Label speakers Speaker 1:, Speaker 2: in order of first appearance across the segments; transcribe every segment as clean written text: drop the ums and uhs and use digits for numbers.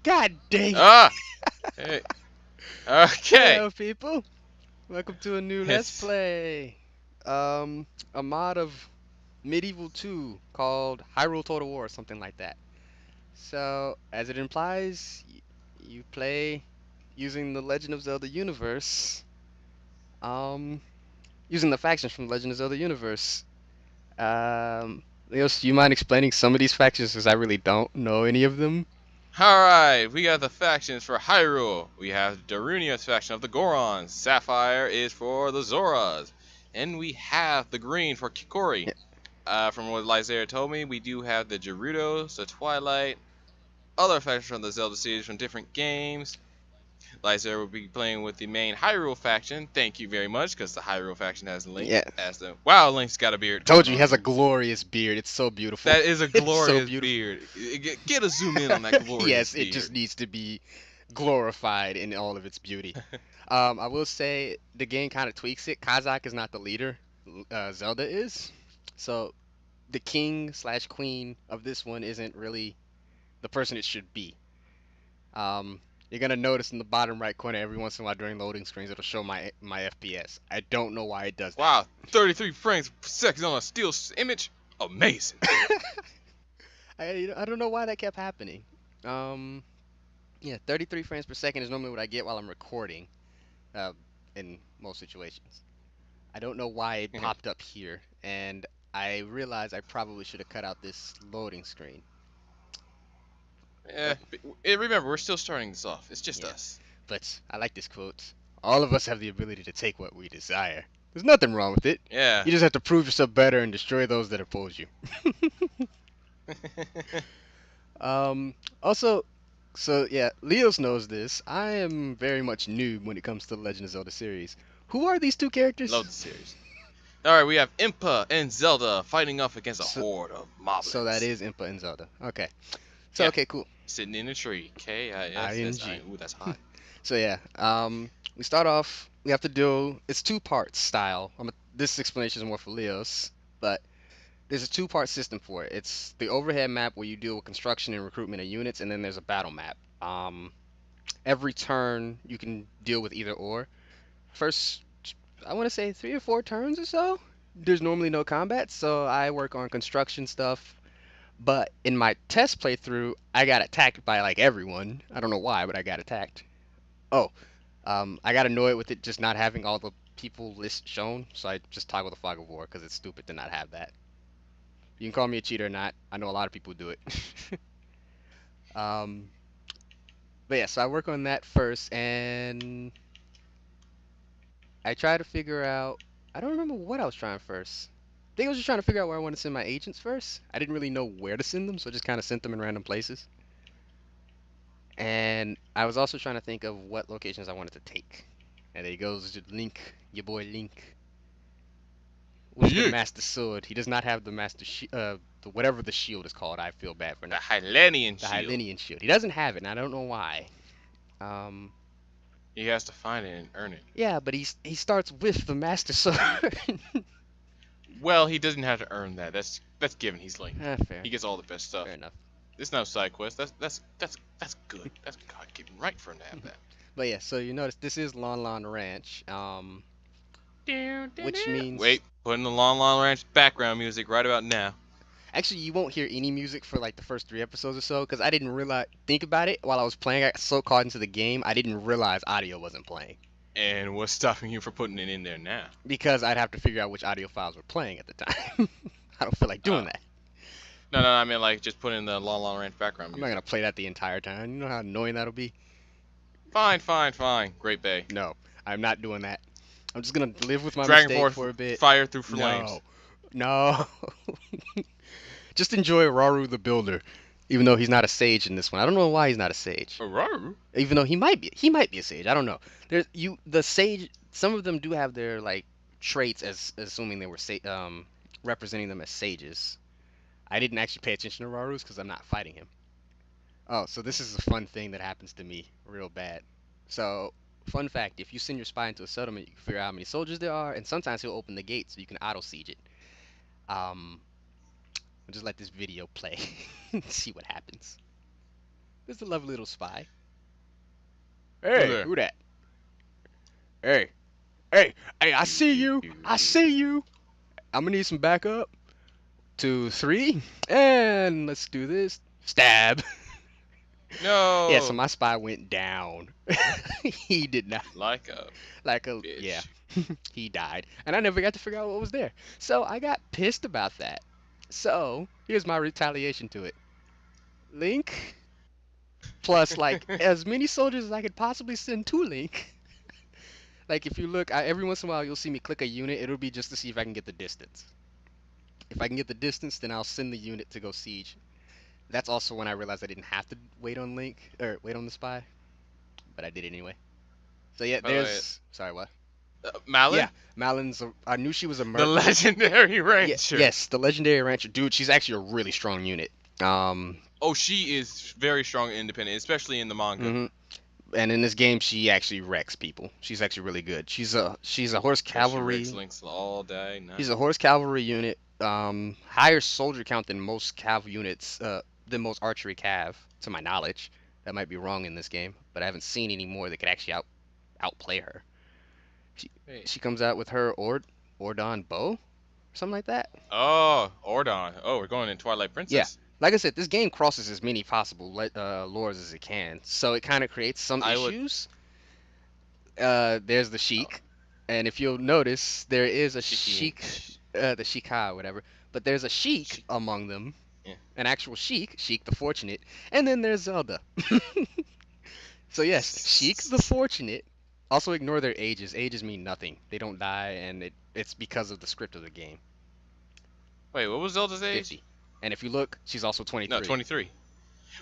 Speaker 1: God dang it.
Speaker 2: Ah! Hey. Okay.
Speaker 1: Hello, people. Welcome to a new Let's
Speaker 2: It's
Speaker 1: Play. A mod of Medieval 2 called Hyrule Total War or something like that. So, as it implies, you play using the Legend of Zelda universe. Um, Using the factions from Legend of Zelda universe. Leos, do you mind explaining some of these factions because I really don't know any of them?
Speaker 2: alright. We got the factions for Hyrule. We have Darunia's faction of the Gorons. Sapphire is for the Zoras. And we have the green for Kikori.
Speaker 1: Yeah.
Speaker 2: From what Lysair told me, we do have the Gerudos, the Twilight, other factions from the Zelda series from different games. Lysair will be playing with the main Hyrule faction. Thank you very much, because the Hyrule faction has Link
Speaker 1: Yeah.
Speaker 2: as the. Wow, Link's got a beard
Speaker 1: Told
Speaker 2: going
Speaker 1: you he
Speaker 2: on
Speaker 1: has a
Speaker 2: here.
Speaker 1: glorious beard. It's so beautiful.
Speaker 2: That is a
Speaker 1: It's so
Speaker 2: glorious
Speaker 1: beautiful.
Speaker 2: beard. Get a zoom in on that glorious
Speaker 1: Yes, it
Speaker 2: beard.
Speaker 1: just needs to be glorified in all of its beauty. I will say the game kind of tweaks it. Kazakh is not the leader. Zelda is. So the king slash queen of this one isn't really the person it should be. You're gonna notice in the bottom right corner every once in a while during loading screens it'll show my FPS. I don't know why it does that.
Speaker 2: Wow, 33 frames per second on a still image. Amazing.
Speaker 1: I don't know why that kept happening. Um, yeah, 33 frames per second is normally what I get while I'm recording, uh, in most situations. I don't know why it popped up here, and I realized I probably should have cut out this loading screen.
Speaker 2: Yeah,
Speaker 1: But
Speaker 2: remember, we're still starting this off. It's just
Speaker 1: yeah,
Speaker 2: us.
Speaker 1: but I like this quote. All of us have the ability to take what we desire. There's nothing wrong with it.
Speaker 2: Yeah.
Speaker 1: You just have to prove yourself better and destroy those that oppose you. Also, so yeah, Leos knows this. I am very much new when it comes to the Legend of Zelda series. Who are these two characters?
Speaker 2: Load the series. Alright, we have Impa and Zelda fighting off against a
Speaker 1: So,
Speaker 2: horde of
Speaker 1: so that
Speaker 2: moblins.
Speaker 1: is Impa and Zelda. Okay. So
Speaker 2: Yeah,
Speaker 1: okay, cool.
Speaker 2: sitting in a tree. K-I-S-S-I.
Speaker 1: ING.
Speaker 2: Ooh, that's hot.
Speaker 1: So yeah, we start off. We have to do. It's two parts style. This explanation is more for Leos, but there's a two-part system for it. It's the overhead map where you deal with construction and recruitment of units, and then there's a battle map. Every turn you can deal with either or. First, I want to say 3 or 4 turns or so. There's normally no combat, so I work on construction stuff. But in my test playthrough, I got attacked by like everyone. I don't know why, but I got attacked. Oh, I got annoyed with it just not having all the people list shown, so I just toggle the fog of war because it's stupid to not have that. You can call me a cheater or not. I know a lot of people do it. um, but yeah, so I work on that first, and I try to figure out. I don't remember what I was trying first. I think I was just trying to figure out where I want to send my agents first. I didn't really know where to send them, so I just kind of sent them in random places. And I was also trying to think of what locations I wanted to take. And there he goes, Link, your boy Link, with the
Speaker 2: Yeah.
Speaker 1: Master Sword. He does not have the whatever the shield is called. I feel bad for
Speaker 2: The
Speaker 1: not.
Speaker 2: Hylenian
Speaker 1: The
Speaker 2: shield.
Speaker 1: Hylenian shield. He doesn't have it, and I don't know why. Um,
Speaker 2: He has to find it and earn it.
Speaker 1: yeah, but he starts with the Master Sword.
Speaker 2: Well, he doesn't have to earn that. That's given. He's Link.
Speaker 1: Fair,
Speaker 2: He gets all the best stuff.
Speaker 1: fair enough.
Speaker 2: It's no side quest. That's good. That's God given right for him to have that.
Speaker 1: But yeah, so you notice this is Lon Lon Ranch, which means
Speaker 2: Wait, putting the Long Long Ranch background music right about now.
Speaker 1: actually you won't hear any music for like the first 3 episodes or so because I didn't realize think about it while I was playing. I got so caught into the game I didn't realize audio wasn't playing
Speaker 2: And what's stopping you from putting it in there now?
Speaker 1: because I'd have to figure out which audio files were playing at the time. I don't feel like doing
Speaker 2: Oh.
Speaker 1: that.
Speaker 2: No, I mean like just putting the Long Long Ranch background
Speaker 1: I'm not
Speaker 2: music.
Speaker 1: gonna play that the entire time. You know how annoying that'll be?
Speaker 2: Fine. Great Bay.
Speaker 1: No, I'm not doing that. I'm just gonna live with my
Speaker 2: Dragon
Speaker 1: mistake
Speaker 2: Force
Speaker 1: for a bit.
Speaker 2: fire through
Speaker 1: No,
Speaker 2: flames.
Speaker 1: no. Just enjoy Raru the Builder, even though he's not a sage in this one. I don't know why he's not a sage.
Speaker 2: Aroo.
Speaker 1: Even though he might be. He might be a sage. I don't know. The sage. Some of them do have their like traits as assuming they were representing them as sages. I didn't actually pay attention to Raru's because I'm not fighting him. Oh, so this is a fun thing that happens to me real bad. So, fun fact, if you send your spy into a settlement, you can figure out how many soldiers there are, and sometimes he'll open the gate so you can auto siege it. Um, I'll just let this video play and see what happens. There's a lovely little spy.
Speaker 2: Who's
Speaker 1: Hey,
Speaker 2: there?
Speaker 1: who that? Hey, hey, I
Speaker 2: Do
Speaker 1: see
Speaker 2: do
Speaker 1: you. I
Speaker 2: do.
Speaker 1: see you. I'm gonna need some backup. 2, 3, and let's do this. Stab. Yeah, so
Speaker 2: No,
Speaker 1: my spy went down. He did not
Speaker 2: like a
Speaker 1: like a yeah.
Speaker 2: bitch.
Speaker 1: He died, and I never got to figure out what was there. So I got pissed about that. So here's my retaliation to it. Link plus like as many soldiers as I could possibly send to Link. Like if you look, every once in a while you'll see me click a unit. It'll be just to see if I can get the distance. If I can get the distance, then I'll send the unit to go siege. That's also when I realized I didn't have to wait on Link or wait on the spy, but I did it anyway. So yeah,
Speaker 2: By the way,
Speaker 1: there's sorry what?
Speaker 2: Malin,
Speaker 1: Yeah, Malin's. I knew she was a
Speaker 2: the
Speaker 1: merc.
Speaker 2: legendary
Speaker 1: Yeah,
Speaker 2: ranger.
Speaker 1: yes, the legendary rancher, dude. She's actually a really strong unit. Um,
Speaker 2: Oh, she is very strong and independent, especially in the manga.
Speaker 1: hmm and in this game, she actually wrecks people. She's actually really good. She's a horse
Speaker 2: Because she wrecks
Speaker 1: cavalry.
Speaker 2: links all day,
Speaker 1: She's
Speaker 2: night.
Speaker 1: a horse cavalry unit. Higher soldier count than most cav units. Than most archery cav, to my knowledge. That might be wrong in this game, but I haven't seen any more that could actually outplay her. She
Speaker 2: Wait.
Speaker 1: she comes out with her Ordon bow, something like that.
Speaker 2: Oh, Ordon. Oh, we're going in Twilight
Speaker 1: Yeah,
Speaker 2: Princess.
Speaker 1: like I said, this game crosses as many possible lores as it can, so it kind of creates some
Speaker 2: I would.
Speaker 1: issues. There's the
Speaker 2: Oh,
Speaker 1: Sheik, and if you'll notice, there is a
Speaker 2: Shiki.
Speaker 1: Sheik, the Sheikah, whatever. But there's a Sheik
Speaker 2: She,
Speaker 1: among them,
Speaker 2: yeah.
Speaker 1: an actual Sheik, Sheik the Fortunate, and then there's Zelda. So yes, Sheik the Fortunate. Also ignore their ages. Ages mean nothing. They don't die, and it's because of the script of the game.
Speaker 2: Wait, what was Zelda's age?
Speaker 1: 50. And if you look, she's also
Speaker 2: No,
Speaker 1: 23.
Speaker 2: 23.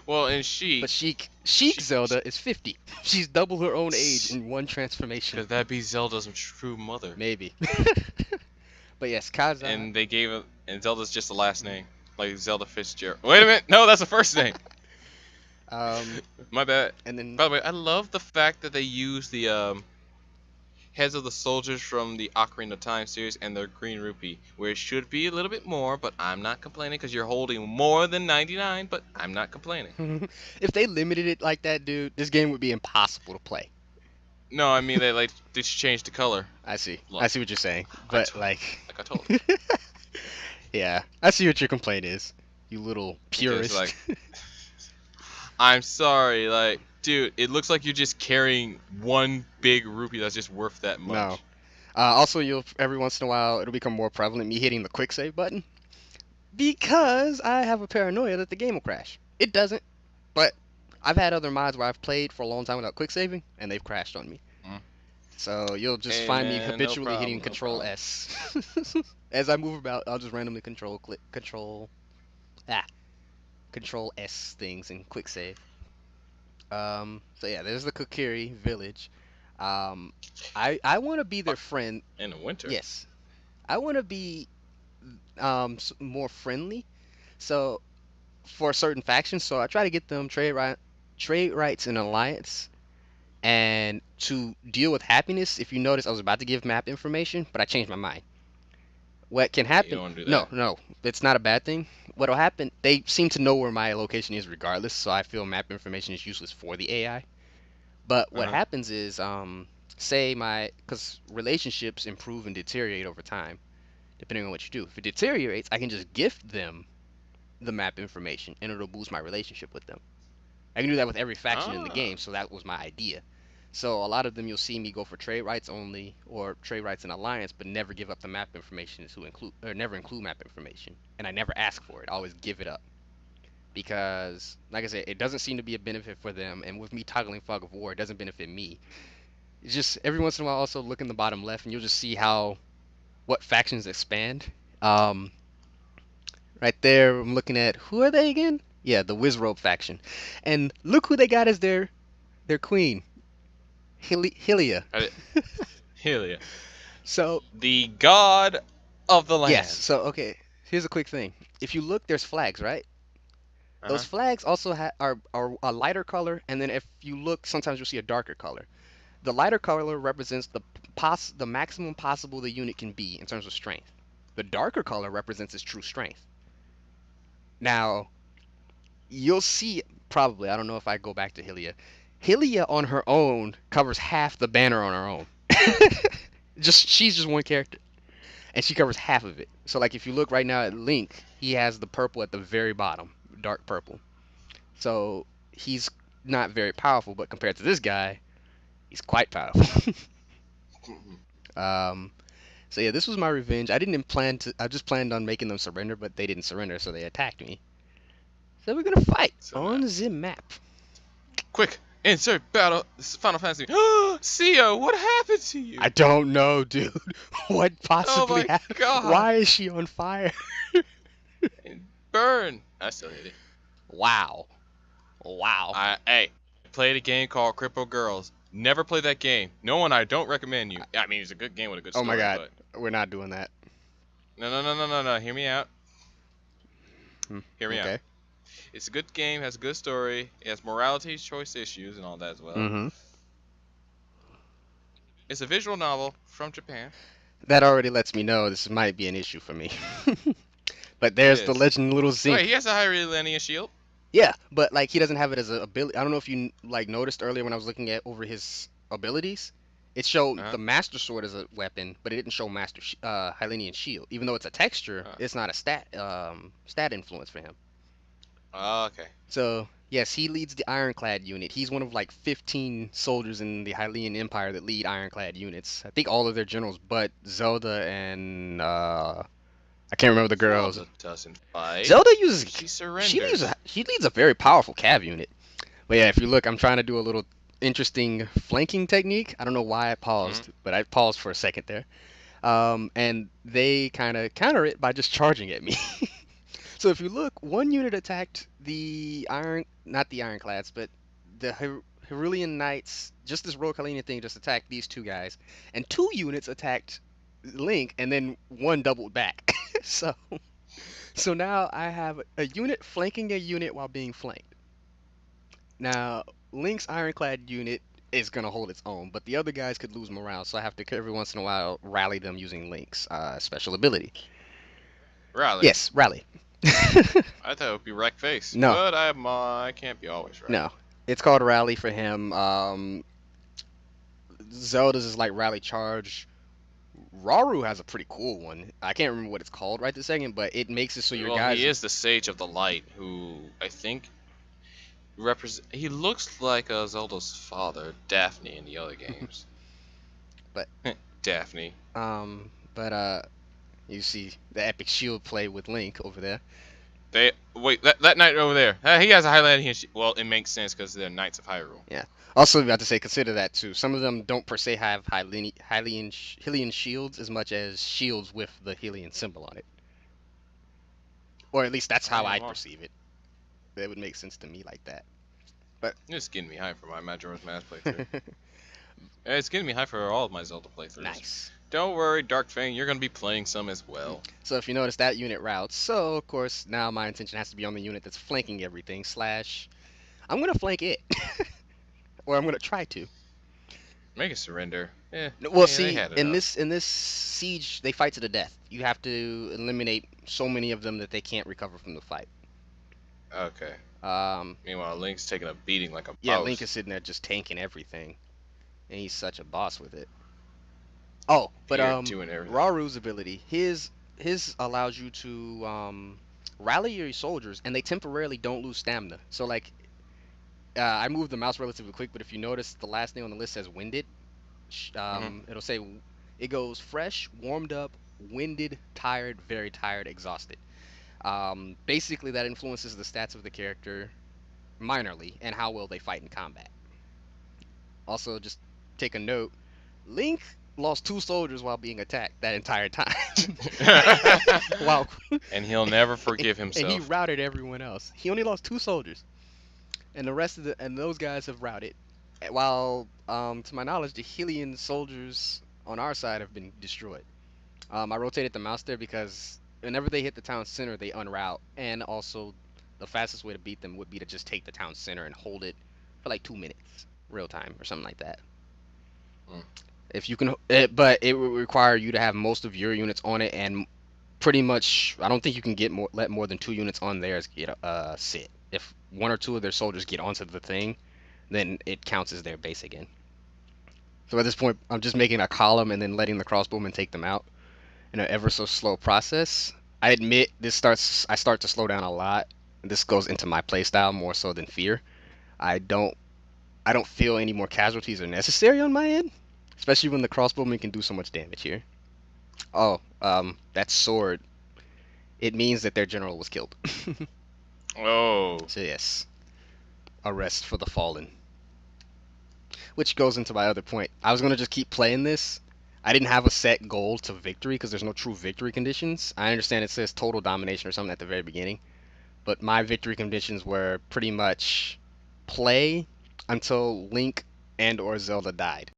Speaker 2: Well, in
Speaker 1: But
Speaker 2: Sheik,
Speaker 1: Sheik Zelda is 50. She's double her own age in one transformation.
Speaker 2: could that be Zelda's true mother?
Speaker 1: Maybe. But yes, Kaza.
Speaker 2: And they gave it, and Zelda's just the last name, like Zelda Fitzgerald. Wait a minute, no, that's the first name.
Speaker 1: Um,
Speaker 2: My bad.
Speaker 1: and then
Speaker 2: By the way, I love the fact that they use the heads of the soldiers from the Ocarina of Time series and their green rupee, where it should be a little bit more, but I'm not complaining because you're holding more than 99, but I'm not complaining.
Speaker 1: if they limited it like that, dude, this game would be impossible to play.
Speaker 2: No, I mean they just changed the color.
Speaker 1: I see. I
Speaker 2: Look,
Speaker 1: see what you're saying.
Speaker 2: I
Speaker 1: But
Speaker 2: told,
Speaker 1: like
Speaker 2: like I told,
Speaker 1: yeah, I see what your complaint is. You little
Speaker 2: because
Speaker 1: purist.
Speaker 2: like I'm sorry, like dude, it looks like you're just carrying one big rupee that's just worth that
Speaker 1: No.
Speaker 2: much.
Speaker 1: Also, you'll every once in a while it'll become more prevalent me hitting the quick save button because I have a paranoia that the game will crash. It doesn't, but I've had other mods where I've played for a long time without quick saving and they've crashed on me.
Speaker 2: Mm.
Speaker 1: So you'll just
Speaker 2: Hey
Speaker 1: find me
Speaker 2: man, no
Speaker 1: habitually hitting
Speaker 2: problem, no
Speaker 1: Control
Speaker 2: problem.
Speaker 1: S as I move about. I'll just randomly ah Control S things and quick save. So yeah, there's the Kokiri village. Um, I want to be their
Speaker 2: Fuck,
Speaker 1: friend.
Speaker 2: in the winter.
Speaker 1: Yes, I want to be more friendly. So for certain factions, so I try to get them trade rights and alliance. And to deal with happiness, if you notice, I was about to give map information, but I changed my mind. What can
Speaker 2: Yeah, you
Speaker 1: happen?
Speaker 2: don't want to do
Speaker 1: No,
Speaker 2: that.
Speaker 1: no, it's not a bad thing. What'll happen? They seem to know where my location is regardless, so I feel map information is useless for the AI. But
Speaker 2: Uh
Speaker 1: what
Speaker 2: huh.
Speaker 1: happens is, say because relationships improve and deteriorate over time, depending on what you do. If it deteriorates, I can just gift them the map information, and it'll boost my relationship with them. I can do that with every faction in the
Speaker 2: Ah.
Speaker 1: game, so that was my idea. So a lot of them you'll see me go for trade rights only or trade rights and alliance, but never give up the map information to include or never include map information. And I never ask for it. I always give it up because, like I said, it doesn't seem to be a benefit for them. And with me toggling Fog of War, it doesn't benefit me. It's just every once in a while, also look in the bottom left, and you'll just see how what factions expand. Um, right there, I'm looking at who are they again? Yeah, the Wizrobe faction, and look who they got as their queen, Hylia.
Speaker 2: I, Helia,
Speaker 1: So
Speaker 2: the god of the
Speaker 1: yes,
Speaker 2: land.
Speaker 1: so okay, here's a quick thing. If you look, there's flags, right?
Speaker 2: Uh
Speaker 1: Those
Speaker 2: huh.
Speaker 1: flags also are a lighter color, and then if you look, sometimes you'll see a darker color. The lighter color represents the maximum possible the unit can be in terms of strength. The darker color represents its true strength. Now, you'll see Probably. I don't know if I go back to Hylia. Hylia on her own covers half the banner on her own. Just she's just one character, and she covers half of it. So like if you look right now at Link, he has the purple at the very bottom, dark purple. So he's not very powerful, but compared to this guy, he's quite powerful. um, so yeah, this was my revenge. I didn't even plan to. I just planned on making them surrender, but they didn't surrender, so they attacked me. So we're gonna fight
Speaker 2: So
Speaker 1: on the map.
Speaker 2: quick, insert battle. This is Final Fantasy. Sia, what happened to you?
Speaker 1: I don't know, dude. What
Speaker 2: Oh
Speaker 1: possibly
Speaker 2: my
Speaker 1: happened?
Speaker 2: god.
Speaker 1: Why is she on fire?
Speaker 2: And burn. I still hit it.
Speaker 1: Wow. Wow.
Speaker 2: Hey, played a game called Crypto Girls. Never play that game. No one. I don't recommend you. I mean, it's a good game with a good
Speaker 1: Oh my
Speaker 2: story,
Speaker 1: god.
Speaker 2: but
Speaker 1: We're not doing that.
Speaker 2: no. Hear me out.
Speaker 1: Hmm.
Speaker 2: Hear me out.
Speaker 1: Okay.
Speaker 2: It's a good game. Has a good story. It has morality, choice issues, and all that as well.
Speaker 1: Mm-hmm.
Speaker 2: It's a visual novel from Japan.
Speaker 1: That already lets me know this might be an issue for me. But
Speaker 2: It
Speaker 1: there's the
Speaker 2: is.
Speaker 1: legend Little
Speaker 2: Wait,
Speaker 1: Zinc.
Speaker 2: he has a Hyrulean shield.
Speaker 1: Yeah, but like he doesn't have it as a ability. I don't know if you like noticed earlier when I was looking at over his abilities. It showed
Speaker 2: Uh-huh.
Speaker 1: the Master Sword as a weapon, but it didn't show Hylenian Shield. Even though it's a texture,
Speaker 2: Uh,
Speaker 1: it's not a stat influence for him.
Speaker 2: okay.
Speaker 1: So yes, he leads the Ironclad unit. He's one of like 15 soldiers in the Hylian Empire that lead Ironclad units. I think all of their generals, but Zelda and I can't remember the girls.
Speaker 2: Zelda doesn't fight.
Speaker 1: Zelda uses
Speaker 2: She
Speaker 1: she leads
Speaker 2: surrenders.
Speaker 1: she leads a very powerful cav unit. But yeah, if you look, I'm trying to do a little interesting flanking technique. I don't know why I
Speaker 2: Hmm.
Speaker 1: paused, but I paused for a second there. And they kind of counter it by just charging at me. So if you look, one unit attacked the not the Ironclads, but the Hyrulean Knights. Just this Royal Kalinian thing just attacked these two guys, and two units attacked Link, and then one doubled back. so so now I have a unit flanking a unit while being flanked. Now, Link's Ironclad unit is gonna hold its own, but the other guys could lose morale, so I have to every once in a while rally them using Link's special ability.
Speaker 2: Rally.
Speaker 1: Yes, rally.
Speaker 2: I thought it would be wreck face,
Speaker 1: No,
Speaker 2: but I can't be always right.
Speaker 1: no. It's called rally for him. Zelda's is like rally charge. Rauru has a pretty cool one. I can't remember what it's called right this second, but it makes it so your
Speaker 2: Well, he
Speaker 1: guys.
Speaker 2: is the Sage of the Light, who I think represent. He looks like Zelda's father, Daphne, in the other games.
Speaker 1: But
Speaker 2: Daphne.
Speaker 1: you see the epic shield play with Link over there.
Speaker 2: They wait. That knight over there. He has a Hylian shield. Well, it makes sense because they're Knights of Hyrule.
Speaker 1: Yeah. Also, you have to say consider that too. Some of them don't per se have Hylian shields as much as shields with the Hylian symbol on it, or at least that's how
Speaker 2: Yeah,
Speaker 1: I
Speaker 2: well,
Speaker 1: perceive it. That would make sense to me like that. But
Speaker 2: it's getting me hype for my Majora's Mask playthrough. It's getting me hype for all of my Zelda playthroughs.
Speaker 1: nice.
Speaker 2: Don't worry, Dark Fang, you're gonna be playing some as well.
Speaker 1: So if you notice that unit routes, so of course now my intention has to be on the unit that's flanking everything. Slash, I'm gonna flank it, or I'm gonna try to.
Speaker 2: Make a surrender. Yeah.
Speaker 1: Well,
Speaker 2: They
Speaker 1: see,
Speaker 2: had
Speaker 1: in
Speaker 2: enough.
Speaker 1: this siege, they fight to the death. You have to eliminate so many of them that they can't recover from the fight.
Speaker 2: Okay.
Speaker 1: Um,
Speaker 2: Meanwhile, Link's taking a beating like a
Speaker 1: yeah, Link
Speaker 2: boss.
Speaker 1: is sitting there just tanking everything, and he's such a boss with it. Oh, but
Speaker 2: Here doing everything.
Speaker 1: Raru's ability, his allows you to rally your soldiers, and they temporarily don't lose stamina. So like, I moved the mouse relatively quick, but if you notice, the last thing on the list says winded.
Speaker 2: Hmm.
Speaker 1: It'll say it goes fresh, warmed up, winded, tired, very tired, exhausted. Basically, that influences the stats of the character minorly and how well they fight in combat. Also, just take a note: Link lost two soldiers while being attacked that entire time. Wow.
Speaker 2: And he'll never forgive
Speaker 1: And he
Speaker 2: himself.
Speaker 1: routed everyone else. He only lost two soldiers, and the rest of those guys have routed. While, to my knowledge, the Hylian soldiers on our side have been destroyed. I rotated the mouse there because whenever they hit the town center, they unroute, and also the fastest way to beat them would be to just take the town center and hold it for like 2 minutes, real time or something like that.
Speaker 2: Mm.
Speaker 1: If you can, but it would require you to have most of your units on it, and pretty much, I don't think you can let more than two units on theirs get sit. If one or two of their soldiers get onto the thing, then it counts as their base again. So at this point, I'm just making a column and then letting the crossbowmen take them out in an ever so slow process. I admit I start to slow down a lot. This goes into my playstyle more so than fear. I don't I don't feel any more casualties are necessary on my end, especially when the crossbowman can do so much damage here. Oh, that sword. It means that their general was killed.
Speaker 2: Oh.
Speaker 1: So yes, a rest for the fallen. Which goes into my other point. I was gonna just keep playing this. I didn't have a set goal to victory because there's no true victory conditions. I understand it says total domination or something at the very beginning, but my victory conditions were pretty much play until Link and or Zelda died.